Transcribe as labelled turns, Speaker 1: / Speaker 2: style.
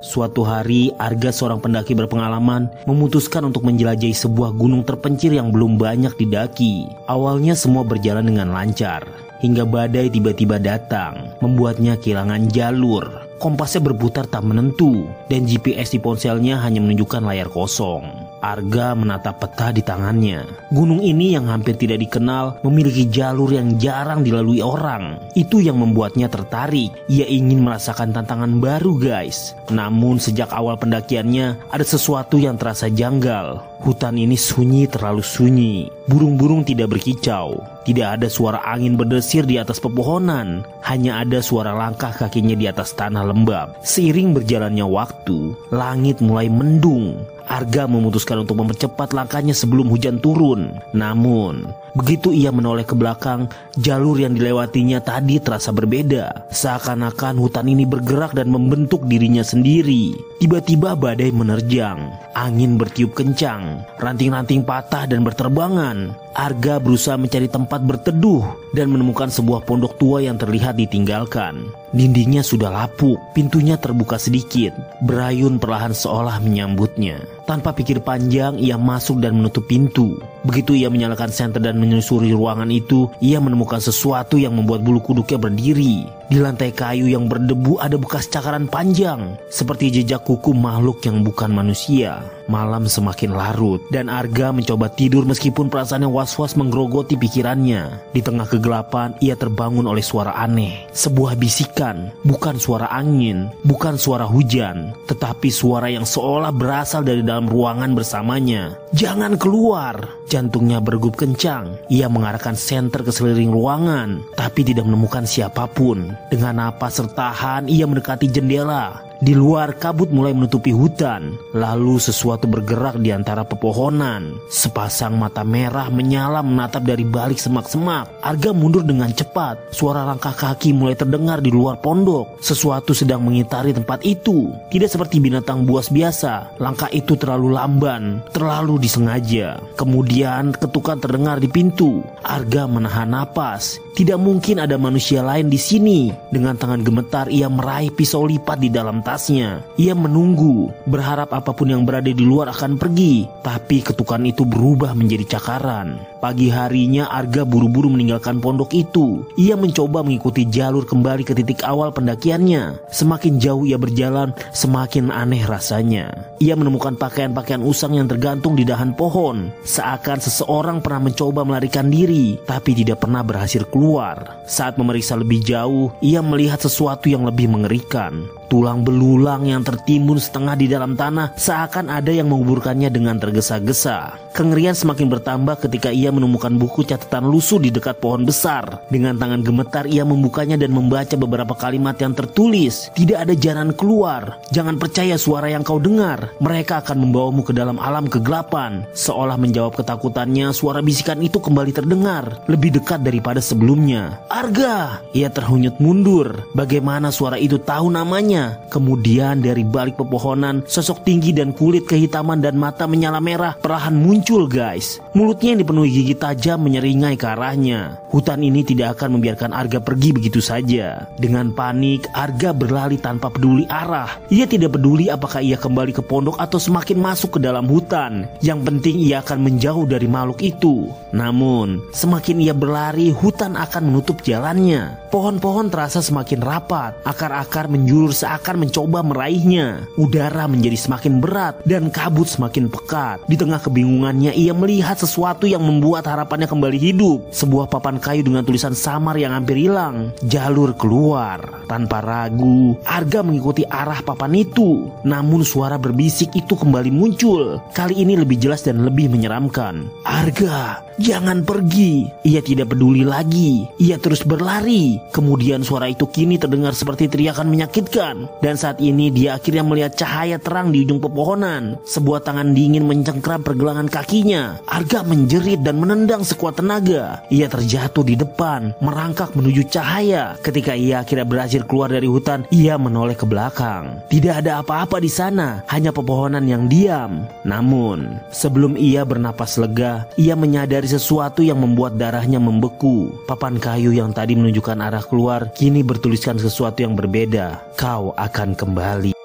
Speaker 1: Suatu hari, Arga, seorang pendaki berpengalaman, memutuskan untuk menjelajahi sebuah gunung terpencil yang belum banyak didaki. Awalnya semua berjalan dengan lancar, hingga badai tiba-tiba datang, membuatnya kehilangan jalur. Kompasnya berputar tak menentu, dan GPS di ponselnya hanya menunjukkan layar kosong. Arga menatap peta di tangannya. Gunung ini yang hampir tidak dikenal memiliki jalur yang jarang dilalui orang. Itu yang membuatnya tertarik. Ia ingin merasakan tantangan baru, guys. Namun sejak awal pendakiannya ada sesuatu yang terasa janggal. Hutan ini sunyi, terlalu sunyi. Burung-burung tidak berkicau. Tidak ada suara angin berdesir di atas pepohonan. Hanya ada suara langkah kakinya di atas tanah lembab. Seiring berjalannya waktu, langit mulai mendung. Arga memutuskan untuk mempercepat langkahnya sebelum hujan turun. Namun, begitu ia menoleh ke belakang, jalur yang dilewatinya tadi terasa berbeda. Seakan-akan hutan ini bergerak dan membentuk dirinya sendiri. Tiba-tiba badai menerjang. Angin bertiup kencang. Ranting-ranting patah dan berterbangan. Arga berusaha mencari tempat berteduh dan menemukan sebuah pondok tua yang terlihat ditinggalkan. Dindingnya sudah lapuk, pintunya terbuka sedikit. Berayun perlahan seolah menyambutnya. Tanpa pikir panjang, ia masuk dan menutup pintu. Begitu ia menyalakan senter dan menyusuri ruangan itu, ia menemukan sesuatu yang membuat bulu kuduknya berdiri. Di lantai kayu yang berdebu ada bekas cakaran panjang, seperti jejak kuku makhluk yang bukan manusia. Malam semakin larut, dan Arga mencoba tidur meskipun perasaan yang was-was menggerogoti pikirannya. Di tengah kegelapan, ia terbangun oleh suara aneh. Sebuah bisikan, bukan suara angin, bukan suara hujan, tetapi suara yang seolah berasal dari dalam ruangan bersamanya. "Jangan keluar!" Jantungnya berdegup kencang. Ia mengarahkan senter ke sekeliling ruangan, tapi tidak menemukan siapapun. Dengan napas tertahan, ia mendekati jendela. Di luar, kabut mulai menutupi hutan. Lalu sesuatu bergerak di antara pepohonan. Sepasang mata merah menyala menatap dari balik semak-semak. Arga mundur dengan cepat. Suara langkah kaki mulai terdengar di luar pondok. Sesuatu sedang mengitari tempat itu. Tidak seperti binatang buas biasa. Langkah itu terlalu lamban, terlalu disengaja. Kemudian ketukan terdengar di pintu. Arga menahan napas. Tidak mungkin ada manusia lain di sini. Dengan tangan gemetar, ia meraih pisau lipat di dalam tasnya. Ia menunggu, berharap apapun yang berada di luar akan pergi. Tapi ketukan itu berubah menjadi cakaran. Pagi harinya, Arga buru-buru meninggalkan pondok itu. Ia mencoba mengikuti jalur kembali ke titik awal pendakiannya. Semakin jauh ia berjalan, semakin aneh rasanya. Ia menemukan pakaian-pakaian usang yang tergantung di dahan pohon. Seakan seseorang pernah mencoba melarikan diri, tapi tidak pernah berhasil keluar. Saat memeriksa lebih jauh, ia melihat sesuatu yang lebih mengerikan. Tulang belulang yang tertimbun setengah di dalam tanah, seakan ada yang menguburkannya dengan tergesa-gesa. Kengerian semakin bertambah ketika ia menemukan buku catatan lusuh di dekat pohon besar. Dengan tangan gemetar ia membukanya dan membaca beberapa kalimat yang tertulis. "Tidak ada jalan keluar. Jangan percaya suara yang kau dengar. Mereka akan membawamu ke dalam alam kegelapan." Seolah menjawab ketakutannya, suara bisikan itu kembali terdengar, lebih dekat daripada sebelumnya. "Arga!" Ia terhunyut mundur. Bagaimana suara itu tahu namanya? Kemudian dari balik pepohonan, sosok tinggi dan kulit kehitaman dan mata menyala merah perlahan muncul, guys. Mulutnya yang dipenuhi gigi tajam menyeringai ke arahnya. Hutan ini tidak akan membiarkan Arga pergi begitu saja. Dengan panik, Arga berlari tanpa peduli arah. Ia tidak peduli apakah ia kembali ke pondok atau semakin masuk ke dalam hutan. Yang penting ia akan menjauh dari makhluk itu. Namun, semakin ia berlari, hutan akan menutup jalannya. Pohon-pohon terasa semakin rapat. Akar-akar menjulur seakan mencoba meraihnya. Udara menjadi semakin berat dan kabut semakin pekat. Di tengah kebingungannya, ia melihat sesuatu yang membuat harapannya kembali hidup. Sebuah papan kayu dengan tulisan samar yang hampir hilang. "Jalur keluar." Tanpa ragu, Arga mengikuti arah papan itu. Namun suara berbisik itu kembali muncul. Kali ini lebih jelas dan lebih menyeramkan. "Arga, jangan pergi." Ia tidak peduli lagi. Ia terus berlari. Kemudian suara itu kini terdengar seperti teriakan menyakitkan. Dan saat ini dia akhirnya melihat cahaya terang di ujung pepohonan. Sebuah tangan dingin mencengkram pergelangan kakinya. Arga menjerit dan menendang sekuat tenaga. Ia terjatuh di depan, merangkak menuju cahaya. Ketika ia akhirnya berhasil keluar dari hutan, ia menoleh ke belakang. Tidak ada apa-apa di sana, hanya pepohonan yang diam. Namun, sebelum ia bernapas lega, ia menyadari sesuatu yang membuat darahnya membeku. Papan kayu yang tadi menunjukkan arah keluar kini bertuliskan sesuatu yang berbeda. "Kau akan kembali."